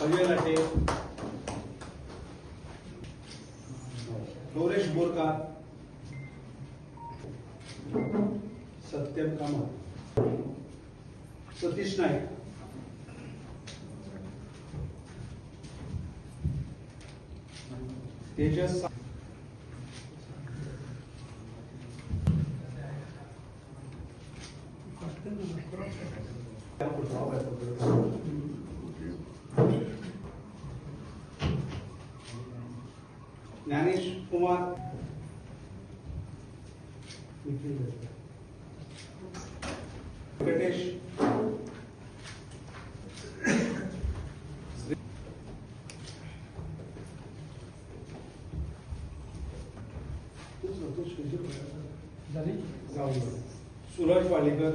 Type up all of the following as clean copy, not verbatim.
Ajay latte, Gauresh Borkar, Satyam Kamat, Satish Naik, Tejas Gyanesh Kumar, Venkatesh, Suraj Walikar,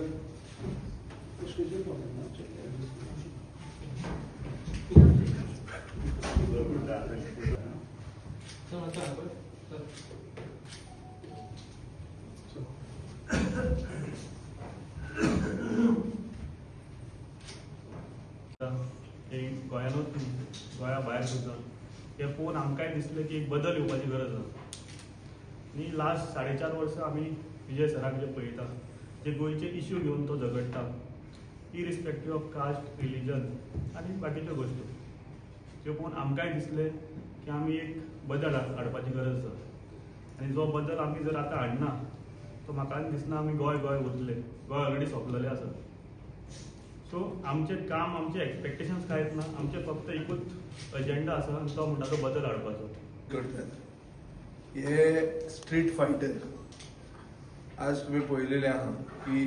गोंया भायर सुद्दां हे पळोवन आमकांय दिसलें की एक बदल येवपाची गरज आसा आनी लास्ट 4.5 वर्सां आमी विजय सराक जे पळयता जे गोंयचे इश्यू घेवन तो झगडटा इरिस्पेक्टीव ऑफ कास्ट रिलीजन आनी बाकीच्यो गोश्टी ज्यो पळोवन आमकांय दिसलें की आमी एक बदल हाडपाची गरज आसा आनी जो बदल आमी जर आतां हाडना तो म्हाका दिसना आमी गोंय उरतले गोंय ऑलरेडी सोंपलेलें आसा सो आमचें काम आमचे एक्सपेक्टेशन्स कांयच ना आमचे फक्त एकूच अजेंडा आसा आनी तो म्हणटा तो बदल हाडपाचो करतात हे स्ट्रीट फायटर आज तुम्ही पळयलेलें आहा की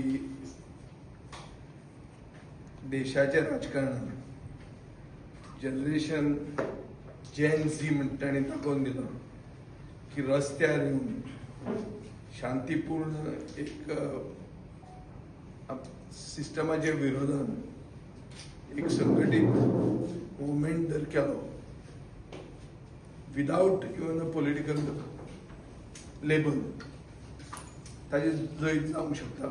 देशाच्या राजकारणात जनरेशन जेन झी म्हणटा ताणें दाखोवन दिलो की रस्त्यार येवन शांतीपूर्ण एक सिस्टमाच्या विरोधात एक संघटीत मुवमेंट जर केलो without even a political label ताजे जैत जावंक शकता।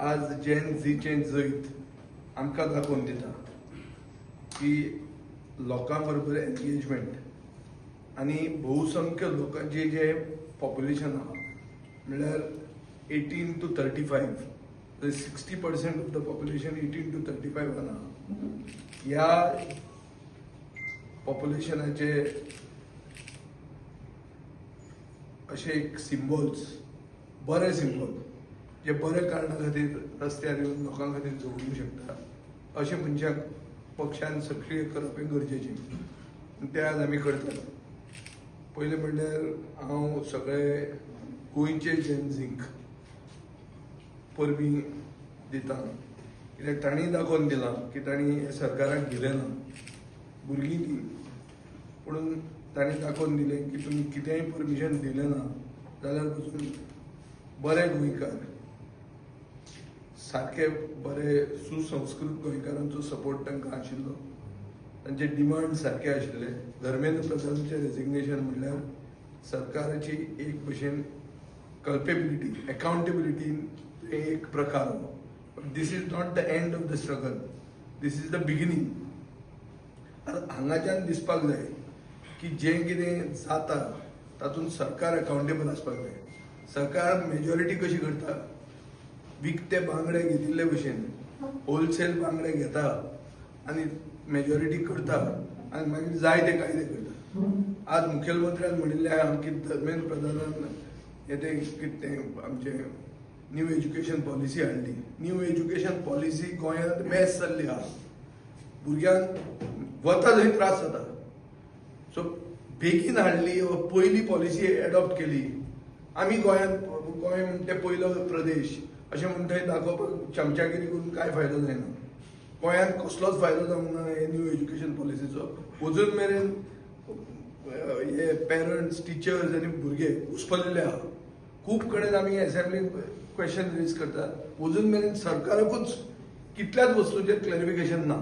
आज जेन झीचें जैत आमकां दाखोवन दिता की लोकां बरोबर एंगेजमेंट आनी बहुसंख्य लोकांचे जे पॉप्युलेशन आहा म्हळ्यार 18 to 35 60% of the population 18 to 35 आहा ह्या पॉप्युलेशनाचे अशे एक सिम्बॉल्स बरे सिम्बॉल जे बरे कारणां खातीर रस्त्यार येवन लोकां खातीर जोडूंक शकता अशे मनशाक पक्षान सक्रीय करप हे गरजेचें ते आज आमी करतात। पयलें म्हणल्यार हांव सगळे गोंयचे जेन झींक परबीं दिता कित्याक तांणी दाखोवन दिलां की तांणी सरकाराक दिलें ना भुरगीं ती पूण तांणी दाखोवन दिलें की तुमी कितेंय परमिशन दिलें ना जाल्यार पसून बरे गोंयकार सारके बरे सुसंस्कृत गोंयकारांचो सपोर्ट तांकां आशिल्लो तांचे डिमांड सारके आशिल्ले। धर्मेंद्र प्रधानाचें रेजिग्नेशन म्हणल्यार सरकाराची एक भशेन कल्पेबिलिटी अकाउंटेबिलिटी एक प्रकार this is not the end of the struggle this is the beginning. हांगाच्यान दिसपाक जाय की जें कितें जाता तातूंत सरकार अकाउंटेबल आसपाक जाय। सरकार मेजॉरिटी कशी करता विकते बांगडे घेतिल्ले भशेन होलसेल बांगडे घेता आनी मेजॉरिटी करता आनी मागीर जाय ते कायदे करता। आज मुखेलमंत्र्यान म्हणिल्लें आहा की धर्मेंद्र प्रधानान कितें आमचे न्यू एज्युकेशन पॉलिसी हाडली। न्यू एज्युकेशन पॉलिसी गोंयांत मॅस जाल्ली आहा भुरग्यांक वता थंय त्रास जाता सो बेगीन हाडली पयली पॉलिसी एडॉप्ट केली आमी गोंयांत गोंय म्हणटा पयलो प्रदेश अशें म्हणून थंय दाखोवपाक चमचागिरी करून कांय फायदो जायना। गोंयांत कसलोच फायदो जावंक ना हे न्यू एज्युकेशन पॉलिसीचो। अजून मेरेन हे पेरंट्स टिचर्स आनी भुरगे घुस्पलेले आहा खूब कडेन आमी असेंब्लीन क्वेश्चन रेज करतात अजून मेरेन सरकाराकूच कितल्याच वस्तूंचेर क्लॅरिफिकेशन ना।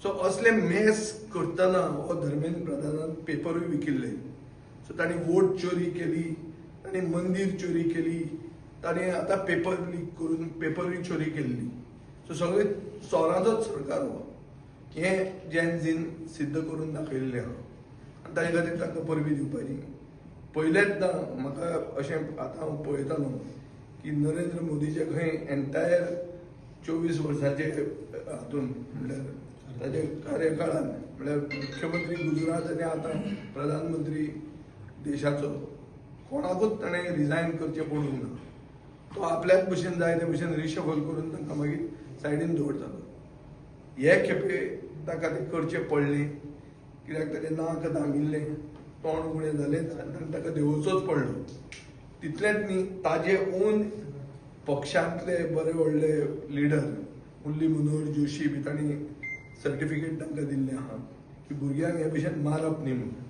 सो असले मेस करतना हो धर्मेंद्र प्रधानान पेपरूय विकिल्ले सो तांणी वोट चोरी केली तांणी मंदीर चोरी केली तांणी आतां पेपर लीक करून पेपरूय चोरी केल्ली सो सगळे चोराचोच सरकार हो हें जेन्झीन सिद्ध करून दाखयल्लें आहा आनी ताजे खातीर तांकां परबीं दिवपाची. पयलेचदां म्हाका अशें आतां हांव पळयतालो की नरेंद्र मोदीचे खंय एन्टायर 24 वर्सांचे हातून म्हणल्यार ताचे कार्यकाळान म्हणल्यार मुख्यमंत्री गुजरात आनी आतां प्रधानमंत्री देशाचो कोणाकूच ताणें रिजायन करचें पडूंक ना. तो आपल्याच भशेन जाय ते भशेन रिशफल करून तांकां मागीर सायडीन दवरतालो. हे खेपे ताका तें करचें पडलें कित्याक ताचें नाक दामिल्लें, तोंड उणें जालेंच आनी ताका देंवोचोच पडलो. तितलेंच न्ही, ताजे ओन पक्षांतले बरे व्हडले लिडर मुरली मनोहर जोशी बी तांणी सर्टिफिकेट तांकां दिल्लें आहा की भुरग्यांक हे भशेन मारप न्ही म्हणून.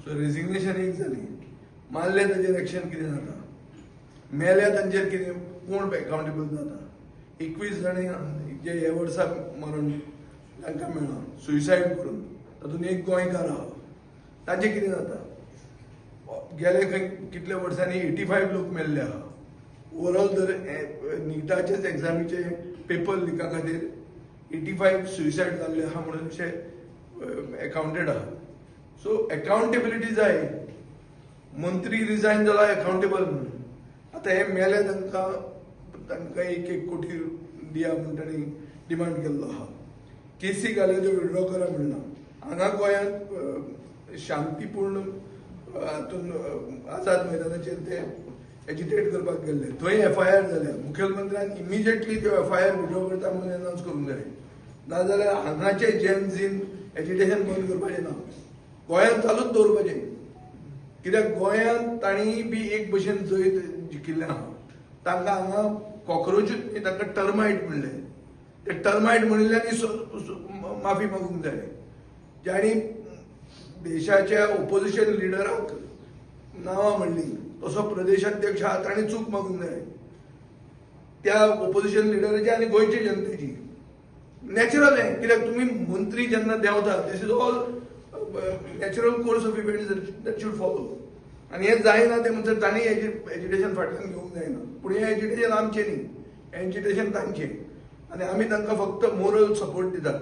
सो रेजिग्नेशन एक जाली. मारले ताजेर एक्शन कितें जाता, मेल्या तांचेर कितें, कोण एकावंटेबल जाता. 21 जाणी जे हे वर्सा मरण तांकां मेळ्ळां सुसायड करून, तातूंत एक गोंयकार आहा. तांचें कितें जाता, गेले खंय कितल्या वर्सांनी 85 लोक मेल्ले आहा. ओवरऑल जर निटाचेच एक्झामीचे पेपर लिका खातीर 85 सुसायड जाल्ले आहा म्हणून अशें एकावंटेड आहा. सो एकावंटेबिलिटी जाय. मंत्री रिजायन जाला एकावंटेबल म्हणून. आतां हे मेले तांकां 1 कोटी दिया म्हणून तांणी डिमांड केल्लो आहा. केसी घाले त्यो विड्रॉ करा म्हणला. हांगा गोंयांत शांतीपूर्ण हातून आझाद मैदानाचेर ते एजिटेट करपाक गेल्ले. थंय FIR जाल्या. मुखेलमंत्र्यान इमिजिएटली त्यो FIR विड्रॉ करता म्हणून अनावन्स करूंक जाय. नाजाल्यार हांगाचे जेन्झीन एजिटेशन बंद करपाचें ना, गोंयांत चालूच दवरपाचें. कित्याक गोंयांत तांणी बी एक भशेन जैत जिखिल्लें आहा. तांकां हांगा कॉक्रोचूच न्ही, तांकां टर्मायट म्हणले. ते टर्मायट म्हणिल्ल्यानी माफी मागूंक जाय. ज्यांनी देशाच्या ओपोजिशन लिडराक नांवां म्हणली, तसो प्रदेशाध्यक्ष आहा तांणी चूक मागूंक जाय त्या ओपोजिशन लिडराची आनी गोंयचे जनतेची. नॅचरल हें, कित्याक तुमी मंत्री जेन्ना देंवता, this is all natural course of events that should follow. आनी हें जायना तें म्हणटा तांणी एजिटेशन फाटल्यान घेवंक जायना. पूण हें एजिटेशन आमचें न्ही, हें एजिटेशन तांचें. आनी आमी तांकां फक्त मोरल सपोर्ट दितात.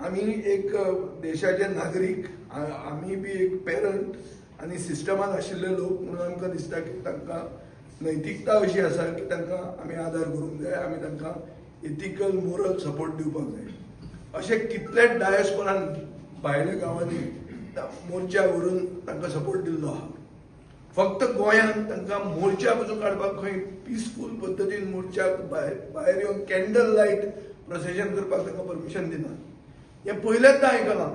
आमी एक देशाचे नागरीक, आमी बी एक पेरंट आनी सिस्टमात आशिल्ले लोक म्हणून आमकां दिसता की तांकां नैतिकता अशी आसा की तांकां आमी आदार करूंक जाय. आमी तांकां इथिकल मोरल सपोर्ट दिवपाक जाय. अशे कितलेच डायस्पोरान भायल्या गांवांनी मोर्चा व्हरून तांकां सपोर्ट दिल्लो आहा. फक्त गोंयांत तांकां मोर्चा पसून काडपाक खंय पिसफूल पद्दतीन मोर्चाक भायर येवन कॅन्डल लायट प्रोसेशन करपाक तांकां परमिशन दिना. हें पयलेचदां आयकलां.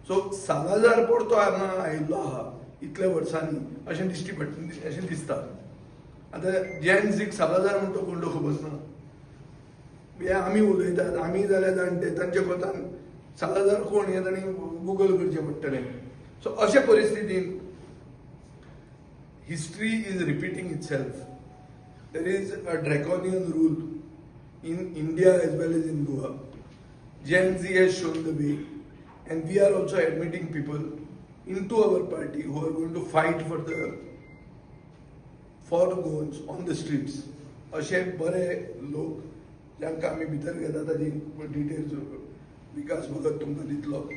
सो सालाजार परतो हांगा आयिल्लो आहा इतल्या वर्सांनी अशें दिसता. आतां जेन्झीक सालाजार म्हणटा कोण तो खबर ना. हे आमी उलयतात, आमी जाल्यार जाणटे, तांच्या कोतान सालाजार कोण हें तांणी गुगल करचें पडटलें. सो अशे परिस्थितीन history is repeating itself. There is a draconian rule in India as well as in Goa. Gen Z has shown the way, and we are also admitting people into our party who are going to fight for Goans on the streets. अशे बरे लोक जांकां आमी भितर घेता ताजी details विकास भगत तुमकां दितलो.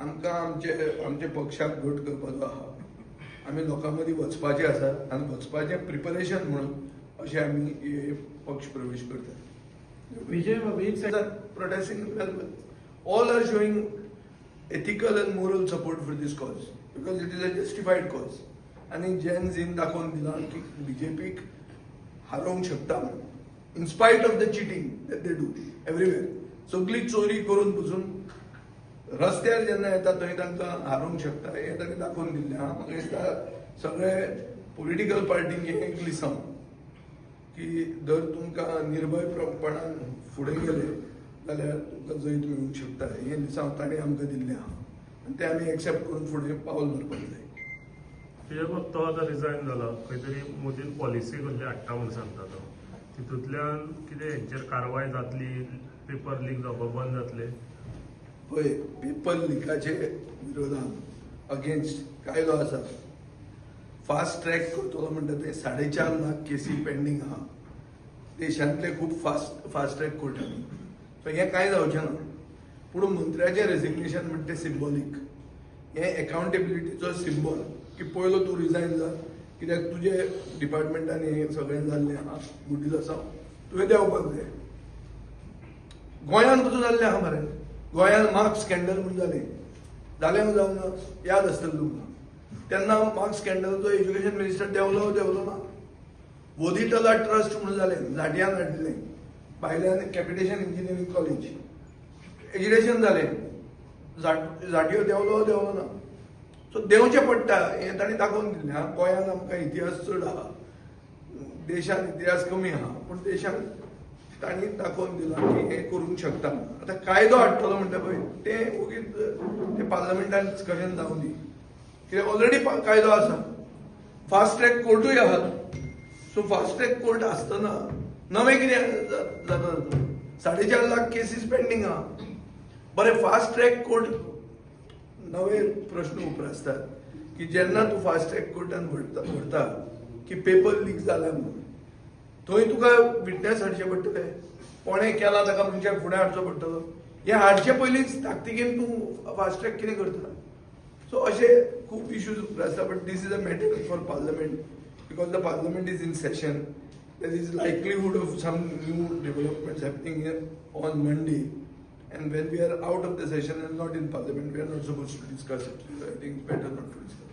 आमकां आमचे पक्षाक घट करपाचो आहा. आमी लोकां मदीं वचपाचें आसा आनी वचपाचें प्रिपरेशन म्हणून अशें आमी हे पक्ष प्रवेश करतात. विजय protesting all are showing ethical and moral support for this cause because it is a justified cause. आणि जेन झीन दाखवून दिला की बीजेपीक हारोवंक शकता in spite of the cheating that they do everywhere. सगळी चोरी करून पसून रस्त्यार जेन्ना येता थंय तांकां हारोवंक शकता हें ताणें दाखोवन दिल्लें आहा. म्हाका दिसता सगळे पॉलिटिकल पार्टींक हें एक लिसम की जर तुमकां निर्भयपणान फुडें गेले जाल्यार तुमकां जैत मेळूंक शकता. हें लिसांव ताणें आमकां दिल्लें आहा आनी तें आमी एक्सेप्ट करून फुडें पावल मारपाक जाय. कित्याक तो आतां रिजायन जाला, खंय तरी मोदीन पॉलिसी कसली हाडटा म्हणून सांगता तो. तितूंतल्यान कितें हेंचेर कारवाय जातली, पेपर लीक जावपाक बंद जातले? पळय, पेपर लिकाचे विरोधान अगेन्स्ट कायदो आसा. फास्ट ट्रॅक करतलो म्हणटा ते 4.5 लाख केसी पेंडींग आहा देशांतले खूब फास्ट ट्रॅक कोर्टांनी. सो हें कांय जावचें ना. पूण मंत्र्याचें रेजिग्नेशन म्हणटा तें सिंबॉलीक. हें एकावंटेबिलिटीचो सिंबॉल की पयलो तूं रिजायन जा, कित्याक तुजे डिपार्टमेंटान हें सगळें जाल्लें आहा गुडील आसा, तुवें देंवपाक जाय. गोंयांत कसो जाल्लें आहा मरे, गोंयांत मार्क्स स्कॅन्डल म्हूण जालें जावं ना, याद आसतलें तुमकां. तेन्ना मार्क्स स्कॅन्डलाचो एज्युकेशन मिनिस्टर देंवलो ना. वोदिटला ट्रस्ट म्हणून जालें, झांटयान हाडलें भायल्यान कॅपिटेशन इंजिनियरींग कॉलेज, एज्युकेशन जालें, झांटयो देंवलो ना. सो देंवचें पडटा हें ताणें दाखोवन दिलें. हा गोंयांत आमकां इतिहास चड आहा, देशांत इतिहास कमी आहा, पूण देशांत तांणी दाखोवन दिलां की हें करूंक शकता. आतां कायदो हाडटलो म्हणटा पळय तें ओगीच तें पार्लमेंटान डिस्कशन जावं दी, कित्याक ऑलरेडी कायदो आसा. फास्ट ट्रॅक कोर्टूय आहात. सो फास्ट ट्रॅक कोर्ट आसतना नवें कितें जाता 4.5 लाख केसीस पेंडींग आहा. बरें, फास्ट ट्रॅक कोर्ट नवे प्रश्न उप्रासतात की जेन्ना तूं फास्ट ट्रॅक कोर्टान व्हरता की पेपर लीक जाला म्हणून, थंय तुका विटनस हाडचे पडटले, कोणें केला ताका मनशाक फुडें हाडचो पडटलो. हें हाडचे पयलींच ताकतिकेन तूं फास्ट ट्रॅक कितें करता. सो अशे खूब इश्यूज उप्रासता. But this is a matter for parliament because the parliament is in session. There is likelihood of some new developments happening here on Monday, and when we are out of the session and not in parliament, we are not supposed to discuss it. I think it's better not to discuss.